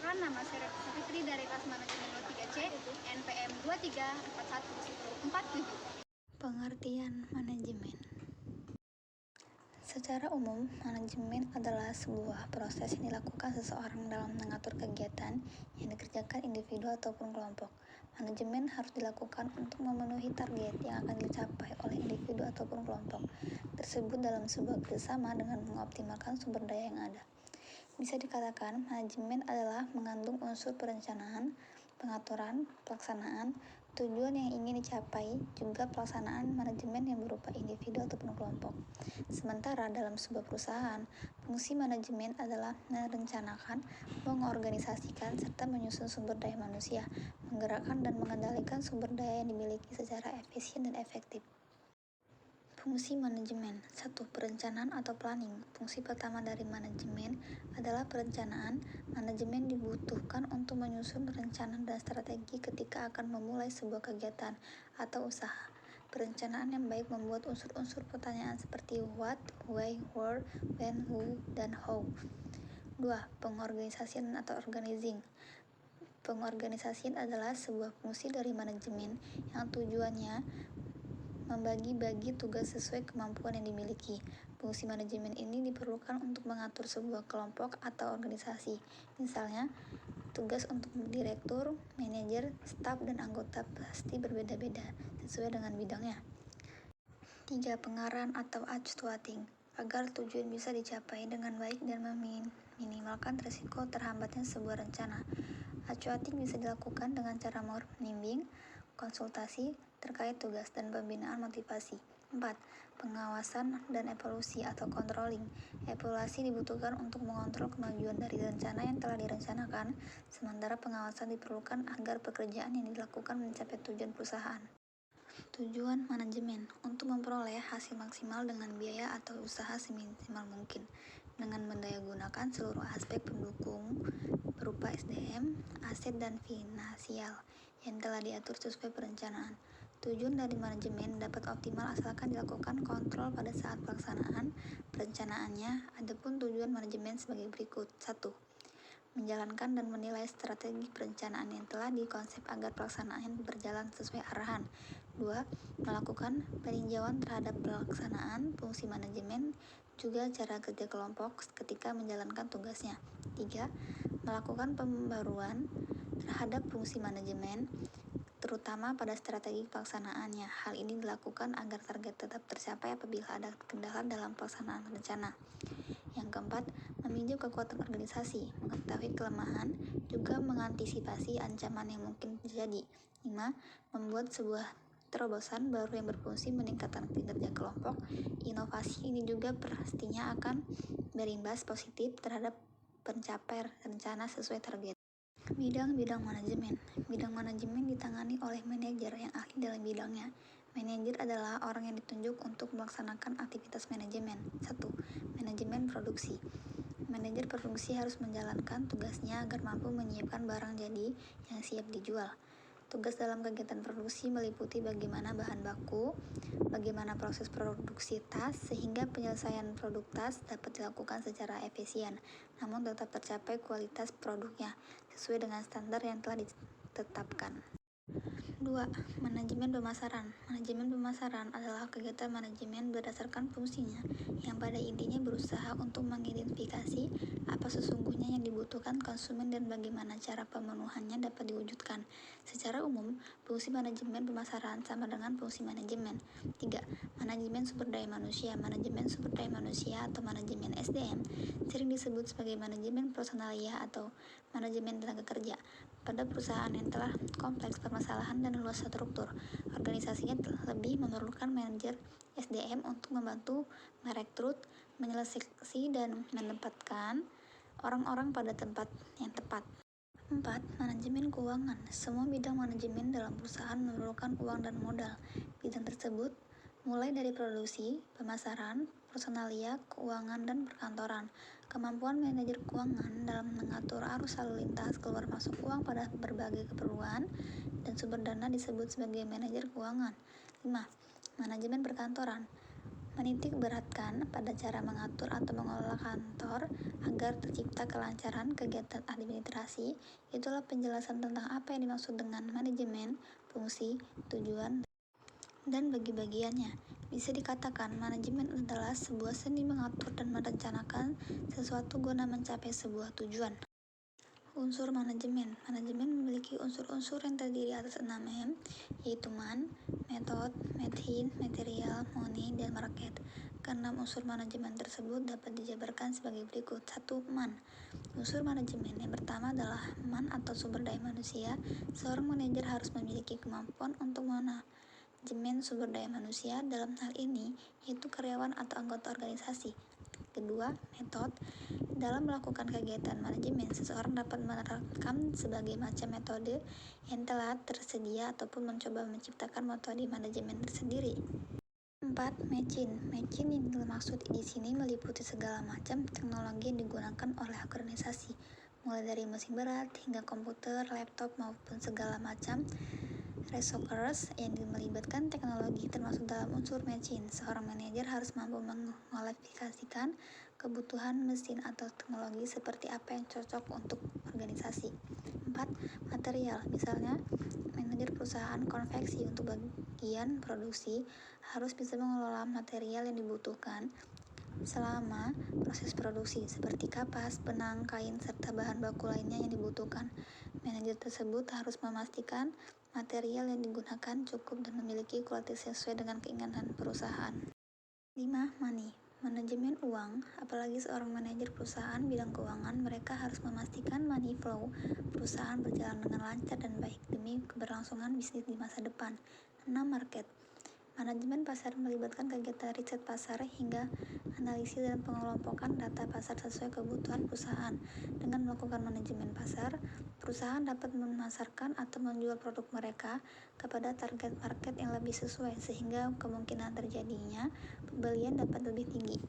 Perkenalkan, nama saya Retisa Fitri dari kelas manajemen 23C, NPM 23411047. Pengertian manajemen. Secara umum, manajemen adalah sebuah proses yang dilakukan seseorang dalam mengatur kegiatan yang dikerjakan individu ataupun kelompok. Manajemen harus dilakukan untuk memenuhi target yang akan dicapai oleh individu ataupun kelompok tersebut dalam sebuah kerjasama dengan mengoptimalkan sumber daya yang ada. Bisa dikatakan, manajemen adalah mengandung unsur perencanaan, pengaturan, pelaksanaan, tujuan yang ingin dicapai, juga pelaksanaan manajemen yang berupa individu ataupun kelompok. Sementara dalam sebuah perusahaan, fungsi manajemen adalah merencanakan, mengorganisasikan, serta menyusun sumber daya manusia, menggerakkan dan mengendalikan sumber daya yang dimiliki secara efisien dan efektif. Fungsi manajemen. 1. Perencanaan atau planning. Fungsi pertama dari manajemen adalah perencanaan. Manajemen dibutuhkan untuk menyusun rencana dan strategi ketika akan memulai sebuah kegiatan atau usaha. Perencanaan yang baik membuat unsur-unsur pertanyaan seperti what, why, where, when, who, dan how. 2. Pengorganisasian atau organizing. Pengorganisasian adalah sebuah fungsi dari manajemen yang tujuannya membagi-bagi tugas sesuai kemampuan yang dimiliki. Fungsi manajemen ini diperlukan untuk mengatur sebuah kelompok atau organisasi. Misalnya, tugas untuk direktur, manajer, staf, dan anggota pasti berbeda-beda sesuai dengan bidangnya. 3. Pengarahan atau actuating. Agar tujuan bisa dicapai dengan baik dan meminimalkan risiko terhambatnya sebuah rencana. Actuating bisa dilakukan dengan cara membimbing, konsultasi terkait tugas, dan pembinaan motivasi. 4. Pengawasan dan evaluasi atau controlling. Evaluasi dibutuhkan untuk mengontrol kemajuan dari rencana yang telah direncanakan, sementara pengawasan diperlukan agar pekerjaan yang dilakukan mencapai tujuan perusahaan. Tujuan manajemen untuk memperoleh hasil maksimal dengan biaya atau usaha seminimal mungkin, dengan mendayagunakan seluruh aspek pendukung berupa SDM, aset, dan finansial yang telah diatur sesuai perencanaan. Tujuan dari manajemen dapat optimal asalkan dilakukan kontrol pada saat pelaksanaan perencanaannya. Adapun tujuan manajemen sebagai berikut. 1. Menjalankan dan menilai strategi perencanaan yang telah dikonsep agar pelaksanaan berjalan sesuai arahan. 2. Melakukan peninjauan terhadap pelaksanaan fungsi manajemen, juga cara kerja kelompok ketika menjalankan tugasnya. 3. Melakukan pembaruan terhadap fungsi manajemen, terutama pada strategi pelaksanaannya. Hal ini dilakukan agar target tetap tercapai apabila ada kendala dalam pelaksanaan rencana. Yang keempat, meninjau kekuatan organisasi, mengetahui kelemahan, juga mengantisipasi ancaman yang mungkin terjadi. 5. Membuat sebuah terobosan baru yang berfungsi meningkatkan kinerja kelompok. Inovasi ini juga pastinya akan berimbas positif terhadap pencapaian rencana sesuai target. Bidang-bidang manajemen. Bidang manajemen ditangani oleh manajer yang ahli dalam bidangnya. Manajer adalah orang yang ditunjuk untuk melaksanakan aktivitas manajemen. 1. Manajemen produksi. Manajer produksi harus menjalankan tugasnya agar mampu menyiapkan barang jadi yang siap dijual. Tugas dalam kegiatan produksi meliputi bagaimana bahan baku, bagaimana proses produksi tas, sehingga penyelesaian produk tas dapat dilakukan secara efisien, namun tetap tercapai kualitas produknya sesuai dengan standar yang telah ditetapkan. 2. Manajemen pemasaran. Manajemen pemasaran adalah kegiatan manajemen berdasarkan fungsinya, yang pada intinya berusaha untuk mengidentifikasi apa sesungguhnya yang dibutuhkan konsumen dan bagaimana cara pemenuhannya dapat diwujudkan. Secara umum, fungsi manajemen pemasaran sama dengan fungsi manajemen. 3. Manajemen sumber daya manusia. Manajemen sumber daya manusia atau manajemen SDM sering disebut sebagai manajemen personalia atau manajemen tenaga kerja. Pada perusahaan yang telah kompleks permasalahan dan luas struktur, organisasinya lebih memerlukan manajer SDM untuk membantu merekrut, menyeleksi, dan menempatkan orang-orang pada tempat yang tepat. 4. Manajemen keuangan. Semua bidang manajemen dalam perusahaan memerlukan uang dan modal. Bidang tersebut mulai dari produksi, pemasaran, personalia, keuangan, dan perkantoran. Kemampuan manajer keuangan dalam mengatur arus lalu lintas keluar masuk uang pada berbagai keperluan dan sumber dana disebut sebagai manajer keuangan. 5. Manajemen perkantoran. Menitik beratkan pada cara mengatur atau mengelola kantor agar tercipta kelancaran kegiatan administrasi. Itulah penjelasan tentang apa yang dimaksud dengan manajemen, fungsi, tujuan, dan bagi-bagiannya. Bisa dikatakan manajemen adalah sebuah seni mengatur dan merencanakan sesuatu guna mencapai sebuah tujuan. Unsur manajemen. Manajemen memiliki unsur-unsur yang terdiri atas 6M, yaitu man, method, methin, material, money, dan market. Keenam unsur manajemen tersebut dapat dijabarkan sebagai berikut. 1. Man. Unsur manajemen yang pertama adalah man atau sumber daya manusia. Seorang manajer harus memiliki kemampuan untuk manajemen sumber daya manusia, dalam hal ini yaitu karyawan atau anggota organisasi. Kedua, metode. Dalam melakukan kegiatan manajemen, seseorang dapat menerapkan berbagai macam metode yang telah tersedia ataupun mencoba menciptakan metode manajemen tersendiri. 4. Machine. Machine yang dimaksud di sini meliputi segala macam teknologi yang digunakan oleh organisasi, mulai dari mesin berat hingga komputer, laptop, maupun segala macam resources yang melibatkan teknologi termasuk dalam unsur machine. Seorang manajer harus mampu mengualifikasikan kebutuhan mesin atau teknologi seperti apa yang cocok untuk organisasi. 4. Material. Misalnya, manajer perusahaan konveksi untuk bagian produksi harus bisa mengelola material yang dibutuhkan selama proses produksi, seperti kapas, benang, kain, serta bahan baku lainnya yang dibutuhkan. Manajer tersebut harus memastikan material yang digunakan cukup dan memiliki kualitas sesuai dengan keinginan perusahaan. 5. Money. Manajemen uang. Apalagi seorang manajer perusahaan bidang keuangan, mereka harus memastikan money flow perusahaan berjalan dengan lancar dan baik demi keberlangsungan bisnis di masa depan. 6. Market. Manajemen pasar melibatkan kegiatan riset pasar hingga analisis dan pengelompokan data pasar sesuai kebutuhan perusahaan. Dengan melakukan manajemen pasar, perusahaan dapat memasarkan atau menjual produk mereka kepada target market yang lebih sesuai, sehingga kemungkinan terjadinya pembelian dapat lebih tinggi.